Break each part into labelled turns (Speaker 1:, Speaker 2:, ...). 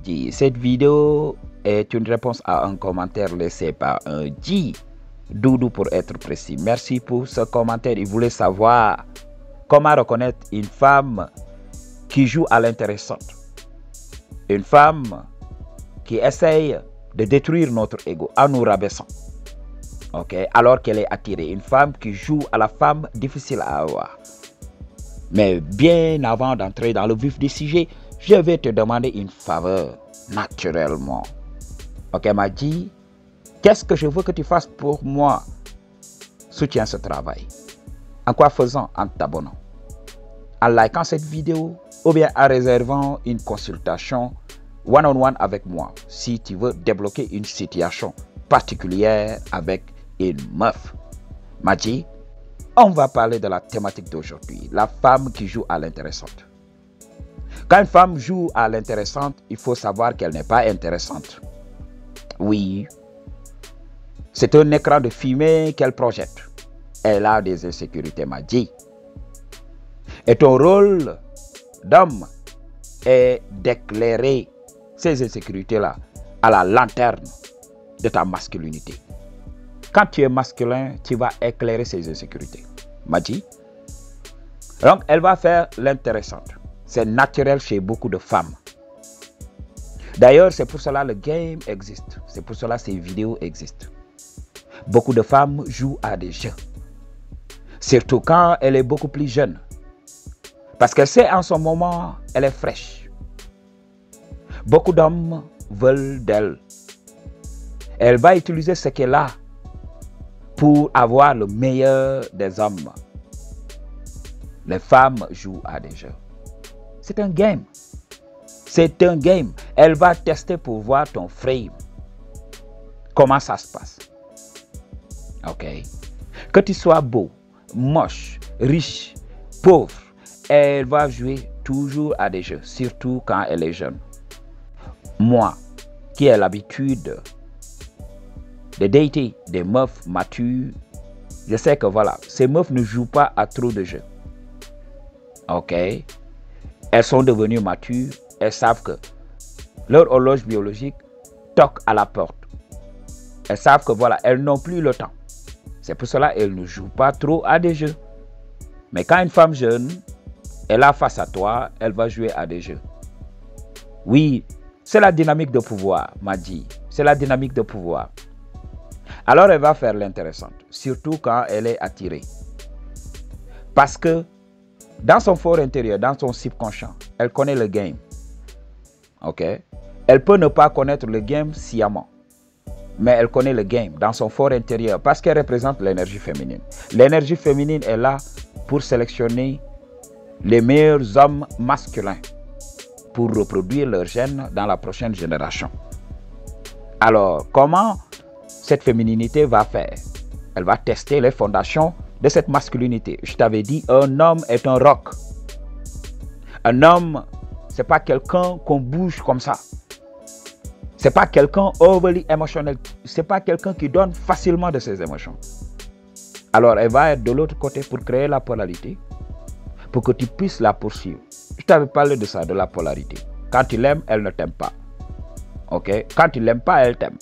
Speaker 1: G. Cette vidéo est une réponse à un commentaire laissé par un G. Doudou pour être précis. Merci pour ce commentaire. Il voulait savoir comment reconnaître une femme qui joue à l'intéressante. Une femme qui essaye de détruire notre ego en nous rabaissant. Alors qu'elle est attirée. Une femme qui joue à la femme difficile à avoir. Mais bien avant d'entrer dans le vif du sujet, je vais te demander une faveur, naturellement. Ok, Madji, qu'est-ce que je veux que tu fasses pour moi? Soutiens ce travail. En quoi faisant? En t'abonnant, en likant cette vidéo ou bien en réservant une consultation one-on-one avec moi si tu veux débloquer une situation particulière avec une meuf. Madji, on va parler de la thématique d'aujourd'hui, la femme qui joue à l'intéressante. Quand une femme joue à l'intéressante, il faut savoir qu'elle n'est pas intéressante. Oui, c'est un écran de fumée qu'elle projette. Elle a des insécurités, Madji. Et ton rôle d'homme est d'éclairer ces insécurités-là à la lanterne de ta masculinité. Quand tu es masculin, tu vas éclairer ces insécurités. Madji. Donc, elle va faire l'intéressante. C'est naturel chez beaucoup de femmes. D'ailleurs, c'est pour cela que le game existe. C'est pour cela que ces vidéos existent. Beaucoup de femmes jouent à des jeux. Surtout quand elle est beaucoup plus jeune. Parce qu'elle sait en ce moment, elle est fraîche. Beaucoup d'hommes veulent d'elle. Elle va utiliser ce qu'elle a pour avoir le meilleur des hommes. Les femmes jouent à des jeux. C'est un game. C'est un game. Elle va tester pour voir ton frame. Comment ça se passe. Ok. Que tu sois beau, moche, riche, pauvre, elle va jouer toujours à des jeux, surtout quand elle est jeune. Moi, qui ai l'habitude de dater des meufs matures, je sais que voilà, ces meufs ne jouent pas à trop de jeux. Ok. Elles sont devenues matures, elles savent que leur horloge biologique toque à la porte. Elles savent que voilà, elles n'ont plus le temps. C'est pour cela qu'elles ne jouent pas trop à des jeux. Mais quand une femme jeune est là face à toi, elle va jouer à des jeux. Oui, c'est la dynamique de pouvoir, Madji. C'est la dynamique de pouvoir. Alors elle va faire l'intéressante, surtout quand elle est attirée. Parce que dans son fort intérieur, dans son subconscient, elle connaît le game. Ok? Elle peut ne pas connaître le game sciemment. Mais elle connaît le game dans son fort intérieur parce qu'elle représente l'énergie féminine. L'énergie féminine est là pour sélectionner les meilleurs hommes masculins pour reproduire leurs gènes dans la prochaine génération. Alors, comment cette fémininité va faire? Elle va tester les fondations de cette masculinité. Je t'avais dit, un homme est un roc. Un homme, c'est pas quelqu'un qu'on bouge comme ça. C'est pas quelqu'un overly émotionnel. C'est pas quelqu'un qui donne facilement de ses émotions. Alors, elle va être de l'autre côté pour créer la polarité, pour que tu puisses la poursuivre. Je t'avais parlé de ça, de la polarité. Quand tu l'aimes, elle ne t'aime pas. Ok? Quand tu l'aimes pas, elle t'aime.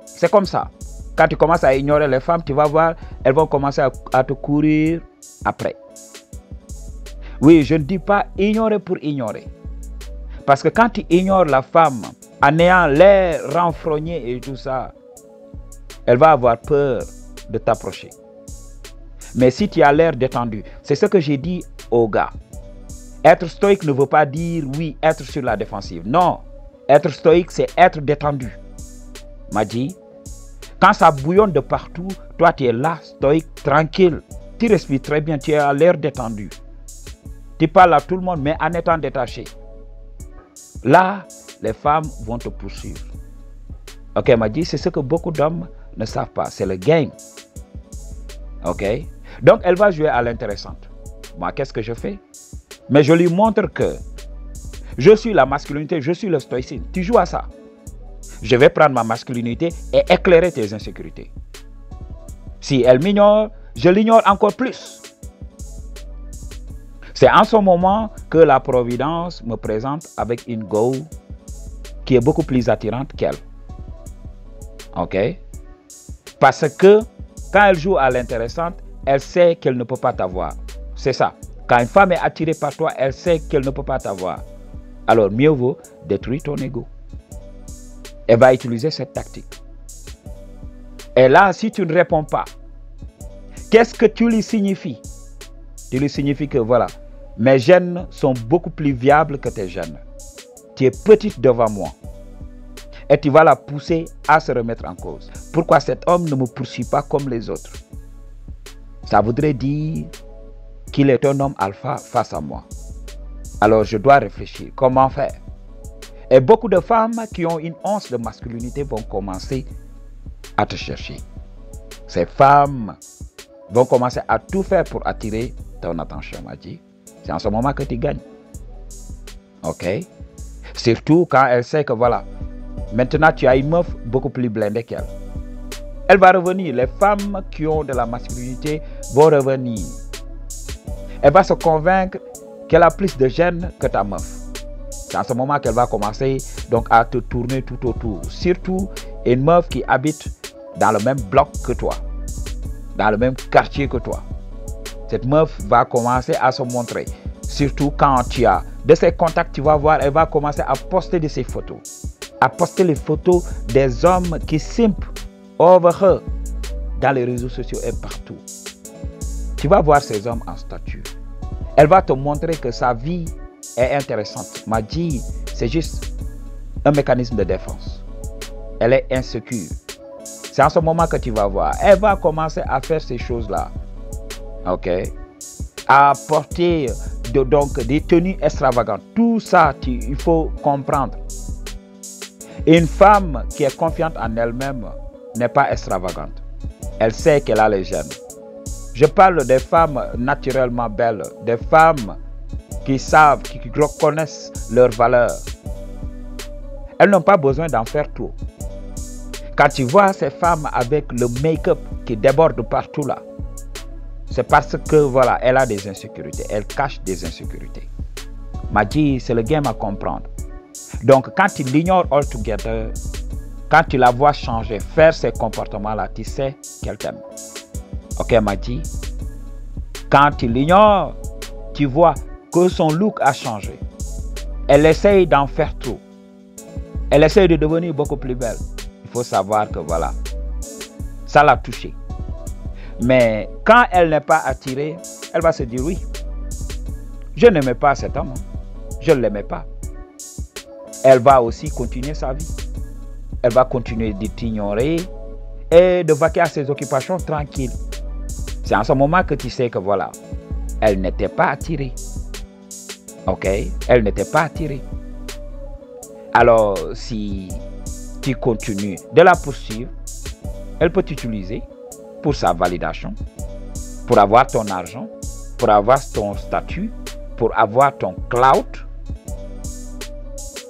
Speaker 1: C'est comme ça. Quand tu commences à ignorer les femmes, tu vas voir, elles vont commencer à te courir après. Oui, je ne dis pas ignorer pour ignorer. Parce que quand tu ignores la femme, en ayant l'air renfrogné et tout ça, elle va avoir peur de t'approcher. Mais si tu as l'air détendu, c'est ce que j'ai dit aux gars. Être stoïque ne veut pas dire, oui, être sur la défensive. Non, être stoïque, c'est être détendu. Madji, quand ça bouillonne de partout, toi tu es là, stoïque, tranquille. Tu respires très bien, tu as l'air détendu. Tu parles à tout le monde, mais en étant détaché. Là, les femmes vont te poursuivre. Ok, Madji, c'est ce que beaucoup d'hommes ne savent pas. C'est le game. Ok? Donc, elle va jouer à l'intéressante. Moi, qu'est-ce que je fais? Mais je lui montre que je suis la masculinité, je suis le stoïcisme. Tu joues à ça. Je vais prendre ma masculinité et éclairer tes insécurités. Si elle m'ignore, je l'ignore encore plus. C'est en ce moment que la Providence me présente avec une go qui est beaucoup plus attirante qu'elle. Ok? Parce que quand elle joue à l'intéressante, elle sait qu'elle ne peut pas t'avoir. C'est ça. Quand une femme est attirée par toi, elle sait qu'elle ne peut pas t'avoir. Alors, mieux vaut détruire ton ego. Elle va utiliser cette tactique. Et là, si tu ne réponds pas, qu'est-ce que tu lui signifies? Tu lui signifies que voilà, mes gènes sont beaucoup plus viables que tes gènes. Tu es petite devant moi. Et tu vas la pousser à se remettre en cause. Pourquoi cet homme ne me poursuit pas comme les autres? Ça voudrait dire qu'il est un homme alpha face à moi. Alors je dois réfléchir. Comment faire? Et beaucoup de femmes qui ont une once de masculinité vont commencer à te chercher. Ces femmes vont commencer à tout faire pour attirer ton attention, Madji. C'est en ce moment que tu gagnes. Ok? Surtout quand elle sait que voilà, maintenant tu as une meuf beaucoup plus blindée qu'elle. Elle va revenir. Les femmes qui ont de la masculinité vont revenir. Elle va se convaincre qu'elle a plus de gènes que ta meuf. C'est en ce moment qu'elle va commencer donc à te tourner tout autour. Surtout une meuf qui habite dans le même bloc que toi, dans le même quartier que toi. Cette meuf va commencer à se montrer. Surtout quand tu as de ses contacts, tu vas voir, elle va commencer à poster de ses photos. À poster les photos des hommes qui simpent over her dans les réseaux sociaux et partout. Tu vas voir ces hommes en statut. Elle va te montrer que sa vie est intéressante. Madji, c'est juste un mécanisme de défense. Elle est insécure. C'est en ce moment que tu vas voir. Elle va commencer à faire ces choses-là. Ok? À porter donc des tenues extravagantes. Tout ça, il faut comprendre. Une femme qui est confiante en elle-même n'est pas extravagante. Elle sait qu'elle a les gènes. Je parle des femmes naturellement belles, des femmes qui savent, qui reconnaissent leurs valeurs. Elles n'ont pas besoin d'en faire trop. Quand tu vois ces femmes avec le make-up qui déborde partout là, c'est parce que voilà, elle a des insécurités, elle cache des insécurités. Madji, c'est le game à comprendre. Donc quand tu l'ignores altogether, quand tu la vois changer, faire ces comportements-là, tu sais qu'elle t'aime. Ok, Madji? Quand tu l'ignores, tu vois que son look a changé. Elle essaye d'en faire trop. Elle essaye de devenir beaucoup plus belle. Il faut savoir que voilà, ça l'a touchée. Mais quand elle n'est pas attirée, elle va se dire oui, je n'aimais pas cet homme, je ne l'aimais pas. Elle va aussi continuer sa vie. Elle va continuer de t'ignorer et de vaquer à ses occupations tranquilles. C'est en ce moment que tu sais que voilà, elle n'était pas attirée. Ok? Elle n'était pas attirée. Alors, si tu continues de la poursuivre, elle peut t'utiliser pour sa validation, pour avoir ton argent, pour avoir ton statut, pour avoir ton clout.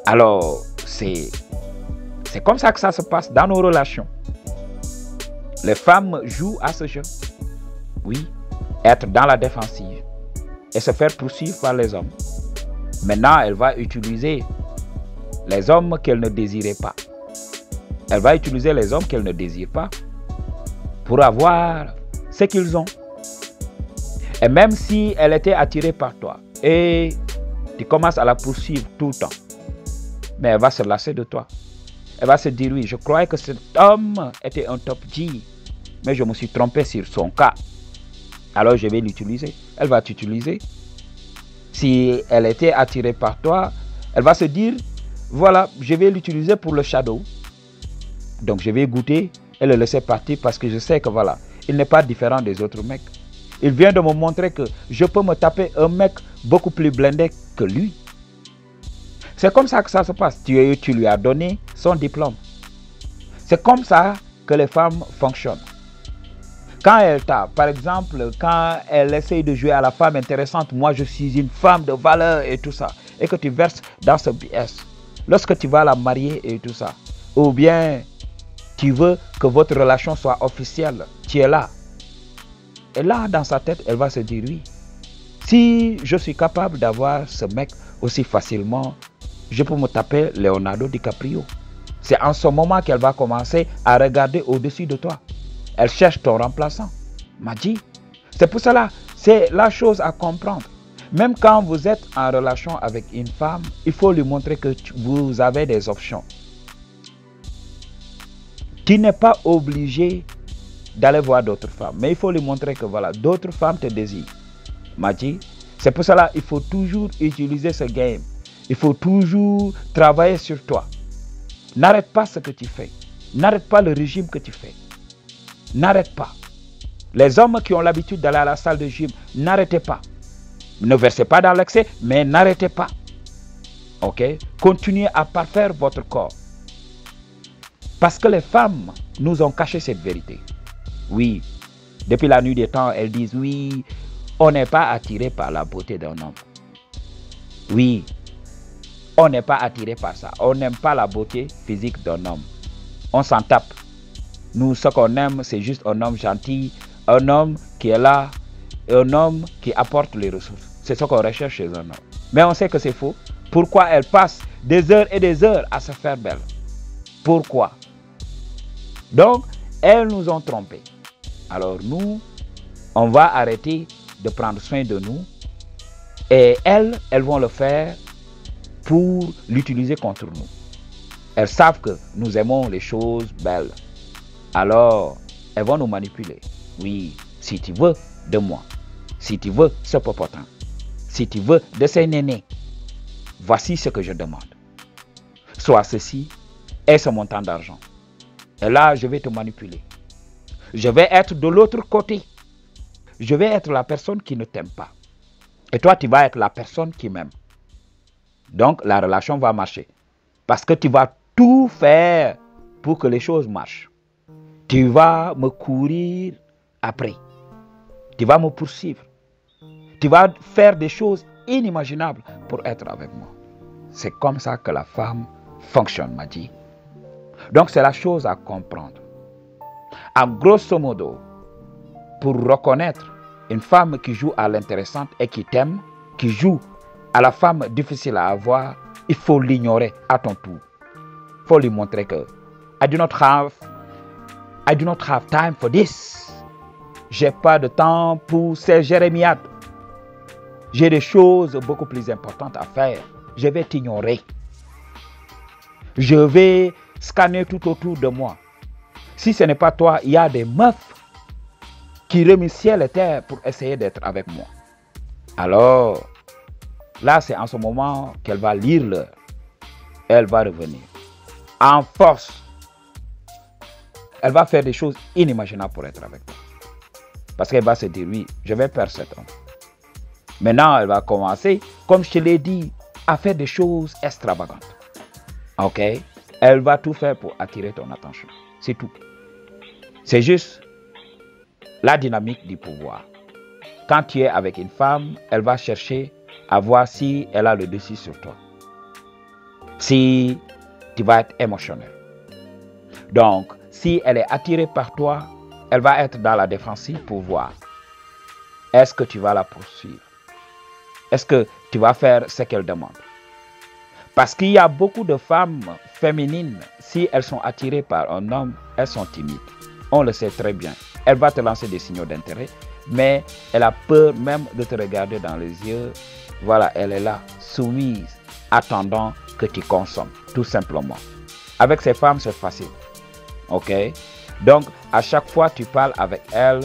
Speaker 1: Alors, c'est comme ça que ça se passe dans nos relations. Les femmes jouent à ce jeu. Oui, être dans la défensive et se faire poursuivre par les hommes. Maintenant, elle va utiliser les hommes qu'elle ne désirait pas. Elle va utiliser les hommes qu'elle ne désire pas pour avoir ce qu'ils ont. Et même si elle était attirée par toi et tu commences à la poursuivre tout le temps, mais elle va se lasser de toi. Elle va se dire oui, je croyais que cet homme était un top G, mais je me suis trompé sur son cas. Alors je vais l'utiliser. Elle va t'utiliser. Si elle était attirée par toi, elle va se dire, voilà, je vais l'utiliser pour le shadow. Donc je vais goûter et le laisser partir parce que je sais que voilà, il n'est pas différent des autres mecs. Il vient de me montrer que je peux me taper un mec beaucoup plus blindé que lui. C'est comme ça que ça se passe. Tu lui as donné son diplôme. C'est comme ça que les femmes fonctionnent. Quand elle t'a, par exemple, quand elle essaye de jouer à la femme intéressante, moi je suis une femme de valeur et tout ça, et que tu verses dans ce BS, lorsque tu vas la marier et tout ça, ou bien tu veux que votre relation soit officielle, tu es là. Et là, dans sa tête, elle va se dire oui, si je suis capable d'avoir ce mec aussi facilement, je peux me taper Leonardo DiCaprio. C'est en ce moment qu'elle va commencer à regarder au-dessus de toi. Elle cherche ton remplaçant. Maji. C'est pour cela, c'est la chose à comprendre. Même quand vous êtes en relation avec une femme, il faut lui montrer que vous avez des options. Tu n'es pas obligé d'aller voir d'autres femmes. Mais il faut lui montrer que voilà, d'autres femmes te désirent. Maji. C'est pour cela qu'il faut toujours utiliser ce game. Il faut toujours travailler sur toi. N'arrête pas ce que tu fais. N'arrête pas le régime que tu fais. N'arrête pas. Les hommes qui ont l'habitude d'aller à la salle de gym, n'arrêtez pas. Ne versez pas dans l'excès, mais n'arrêtez pas. Ok? Continuez à parfaire votre corps. Parce que les femmes nous ont caché cette vérité. Oui, depuis la nuit des temps, elles disent oui, on n'est pas attiré par la beauté d'un homme. Oui, on n'est pas attiré par ça. On n'aime pas la beauté physique d'un homme. On s'en tape. Nous, ce qu'on aime, c'est juste un homme gentil, un homme qui est là, un homme qui apporte les ressources. C'est ce qu'on recherche chez un homme. Mais on sait que c'est faux. Pourquoi elle passe des heures et des heures à se faire belle? Pourquoi? Donc, elles nous ont trompés. Alors nous, on va arrêter de prendre soin de nous. Et elles vont le faire pour l'utiliser contre nous. Elles savent que nous aimons les choses belles. Alors, elles vont nous manipuler. Oui, si tu veux de moi, si tu veux ce popotin, si tu veux de ces nénés, voici ce que je demande. Soit ceci et ce montant d'argent. Et là, je vais te manipuler. Je vais être de l'autre côté. Je vais être la personne qui ne t'aime pas. Et toi, tu vas être la personne qui m'aime. Donc, la relation va marcher. Parce que tu vas tout faire pour que les choses marchent. Tu vas me courir après. Tu vas me poursuivre. Tu vas faire des choses inimaginables pour être avec moi. C'est comme ça que la femme fonctionne, m'a dit. Donc, c'est la chose à comprendre. En grosso modo, pour reconnaître une femme qui joue à l'intéressante et qui t'aime, qui joue à la femme difficile à avoir, il faut l'ignorer à ton tour. Il faut lui montrer que I do not have time for this. J'ai pas de temps pour ces jérémiades. J'ai des choses beaucoup plus importantes à faire. Je vais t'ignorer. Je vais scanner tout autour de moi. Si ce n'est pas toi, il y a des meufs qui remuent ciel et terre pour essayer d'être avec moi. Alors, là, c'est en ce moment qu'elle va lire l'heure. Elle va revenir. En force. Elle va faire des choses inimaginables pour être avec toi. Parce qu'elle va se dire, oui, je vais perdre cet homme. Maintenant, elle va commencer, comme je te l'ai dit, à faire des choses extravagantes. Ok? Elle va tout faire pour attirer ton attention. C'est tout. C'est juste la dynamique du pouvoir. Quand tu es avec une femme, elle va chercher à voir si elle a le dessus sur toi. Si tu vas être émotionnel. Donc, si elle est attirée par toi, elle va être dans la défensive pour voir. Est-ce que tu vas la poursuivre? Est-ce que tu vas faire ce qu'elle demande? Parce qu'il y a beaucoup de femmes féminines, si elles sont attirées par un homme, elles sont timides. On le sait très bien. Elle va te lancer des signaux d'intérêt, mais elle a peur même de te regarder dans les yeux. Voilà, elle est là, soumise, attendant que tu consommes, tout simplement. Avec ces femmes, c'est facile. Ok? Donc, à chaque fois que tu parles avec elle,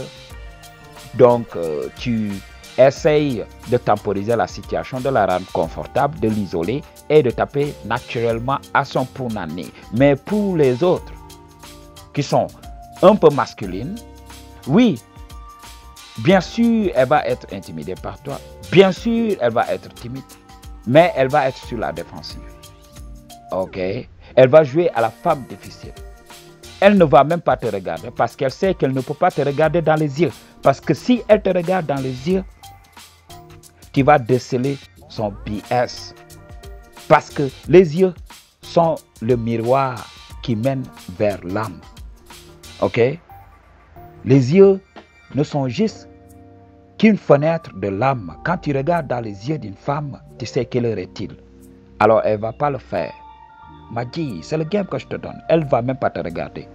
Speaker 1: donc tu essayes de temporiser la situation, de la rendre confortable, de l'isoler et de taper naturellement à son punani. Mais pour les autres qui sont un peu masculines, oui, bien sûr, elle va être intimidée par toi. Bien sûr, elle va être timide. Mais elle va être sur la défensive. Ok? Elle va jouer à la femme difficile. Elle ne va même pas te regarder parce qu'elle sait qu'elle ne peut pas te regarder dans les yeux. Parce que si elle te regarde dans les yeux, tu vas déceler son BS. Parce que les yeux sont le miroir qui mène vers l'âme. Ok? Les yeux ne sont juste qu'une fenêtre de l'âme. Quand tu regardes dans les yeux d'une femme, tu sais quelle heure est-il. alors elle ne va pas le faire. M'a dit, c'est le game que je te donne. Elle ne va même pas te regarder.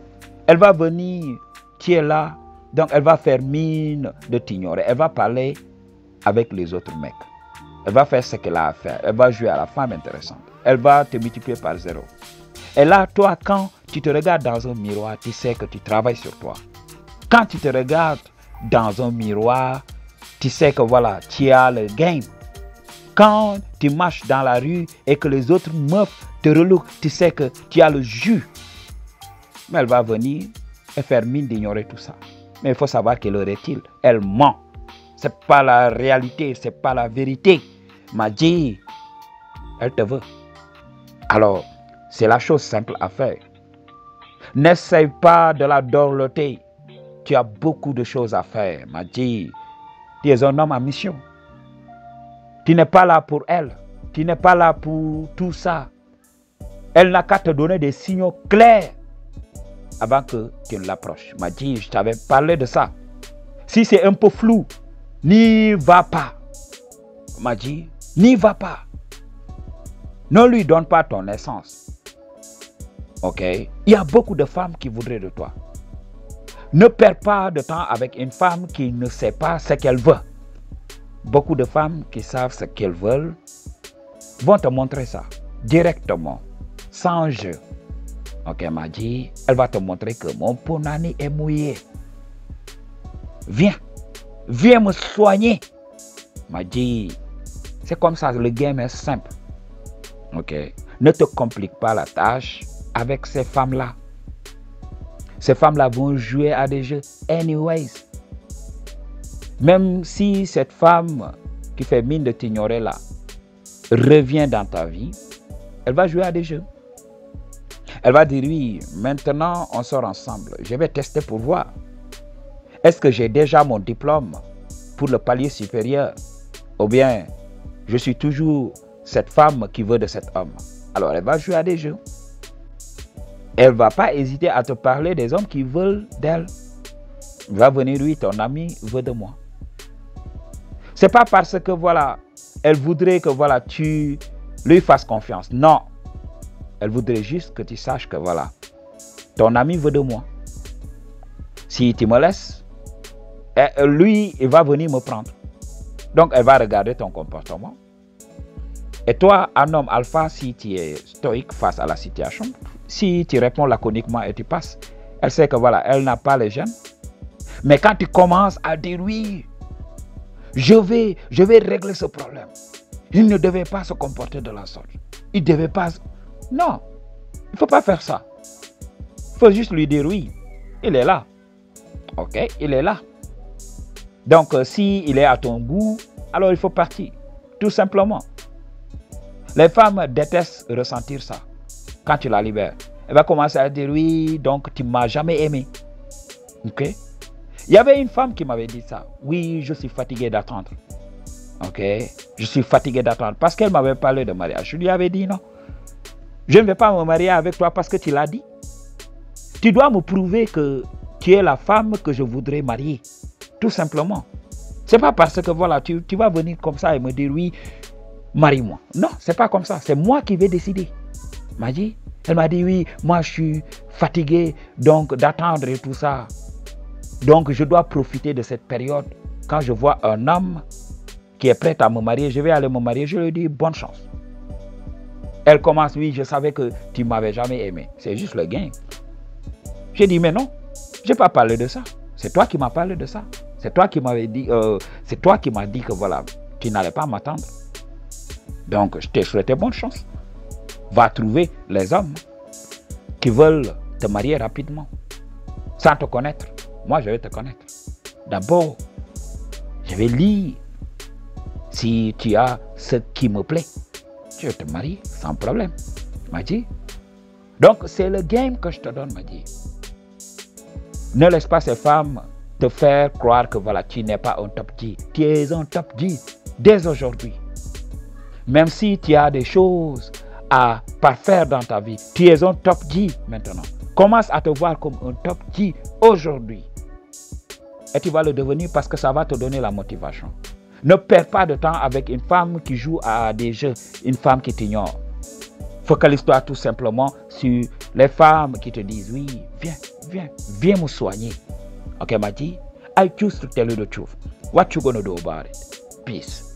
Speaker 1: Elle va venir, tu es là, donc elle va faire mine de t'ignorer. Elle va parler avec les autres mecs. Elle va faire ce qu'elle a à faire. Elle va jouer à la femme intéressante. Elle va te multiplier par 0. Et là, toi, quand tu te regardes dans un miroir, tu sais que tu travailles sur toi. Quand tu te regardes dans un miroir, tu sais que voilà, tu as le game. Quand tu marches dans la rue et que les autres meufs te relouquent, tu sais que tu as le jus. Mais elle va venir et faire mine d'ignorer tout ça. Mais il faut savoir quelle heure est-il. Elle ment. Ce n'est pas la réalité, ce n'est pas la vérité. M'a dit, elle te veut. Alors, c'est la chose simple à faire. N'essaye pas de la dorloter. Tu as beaucoup de choses à faire. M'a dit, tu es un homme à mission. Tu n'es pas là pour elle. Tu n'es pas là pour tout ça. Elle n'a qu'à te donner des signaux clairs avant que tu ne l'approches. M'a dit, je t'avais parlé de ça. Si c'est un peu flou, n'y va pas. M'a dit, n'y va pas. Ne lui donne pas ton essence. Ok? Il y a beaucoup de femmes qui voudraient de toi. Ne perds pas de temps avec une femme qui ne sait pas ce qu'elle veut. Beaucoup de femmes qui savent ce qu'elles veulent vont te montrer ça directement, sans jeu. Ok, m'a dit, elle va te montrer que mon punani est mouillé. Viens, viens me soigner. M'a dit, c'est comme ça, le game est simple. Ok, ne te complique pas la tâche avec ces femmes-là. Ces femmes-là vont jouer à des jeux anyways. Même si cette femme qui fait mine de t'ignorer là revient dans ta vie, elle va jouer à des jeux. Elle va dire oui, maintenant on sort ensemble. Je vais tester pour voir. Est-ce que j'ai déjà mon diplôme pour le palier supérieur? Ou bien je suis toujours cette femme qui veut de cet homme? Alors elle va jouer à des jeux. Elle ne va pas hésiter à te parler des hommes qui veulent d'elle. Elle va venir, oui, ton ami veut de moi. Ce n'est pas parce que voilà, elle voudrait que voilà, tu lui fasses confiance. Non. Elle voudrait juste que tu saches que voilà, ton ami veut de moi. Si tu me laisses, lui, il va venir me prendre. Donc, elle va regarder ton comportement. Et toi, un homme alpha, si tu es stoïque face à la situation, si tu réponds laconiquement et tu passes, elle sait que voilà, elle n'a pas les gènes. Mais quand tu commences à dire oui, je vais régler ce problème. Il ne devait pas se comporter de la sorte. Il ne devait pas... Non, il ne faut pas faire ça. Il faut juste lui dire oui. Il est là. Ok, il est là. Donc, s'il est à ton goût, alors il faut partir. Tout simplement. Les femmes détestent ressentir ça. Quand tu la libères, elle va commencer à dire oui, donc tu ne m'as jamais aimé. Ok? Il y avait une femme qui m'avait dit ça. Oui, je suis fatigué d'attendre. Ok? Je suis fatigué d'attendre. Parce qu'elle m'avait parlé de mariage. Je lui avais dit non. Je ne vais pas me marier avec toi parce que tu l'as dit. Tu dois me prouver que tu es la femme que je voudrais marier. Tout simplement. Ce n'est pas parce que voilà, tu vas venir comme ça et me dire oui, marie-moi. Non, ce n'est pas comme ça. C'est moi qui vais décider. Elle m'a dit oui, moi je suis fatigué donc d'attendre et tout ça. Donc je dois profiter de cette période. Quand je vois un homme qui est prêt à me marier, je vais aller me marier. Je lui dis bonne chance. Elle commence, oui, je savais que tu ne m'avais jamais aimé. C'est juste le gain. J'ai dit, mais non, je n'ai pas parlé de ça. C'est toi qui m'as parlé de ça. C'est toi qui m'avais dit, c'est toi qui m'as dit que voilà, tu n'allais pas m'attendre. Donc, je t'ai souhaité bonne chance. Va trouver les hommes qui veulent te marier rapidement, sans te connaître. Moi, je vais te connaître. D'abord, je vais lire si tu as ce qui me plaît. Je vais te marier sans problème. M'a dit. Donc, c'est le game que je te donne, m'a dit. Ne laisse pas ces femmes te faire croire que voilà, tu n'es pas un top G. Tu es un top G dès aujourd'hui. Même si tu as des choses à parfaire dans ta vie, tu es un top G maintenant. Commence à te voir comme un top G aujourd'hui. Et tu vas le devenir parce que ça va te donner la motivation. Ne perds pas de temps avec une femme qui joue à des jeux, une femme qui t'ignore. Focalise-toi tout simplement sur les femmes qui te disent, oui, viens me soigner. Okay, Maji? I choose to tell you the truth. What you gonna do about it? Peace.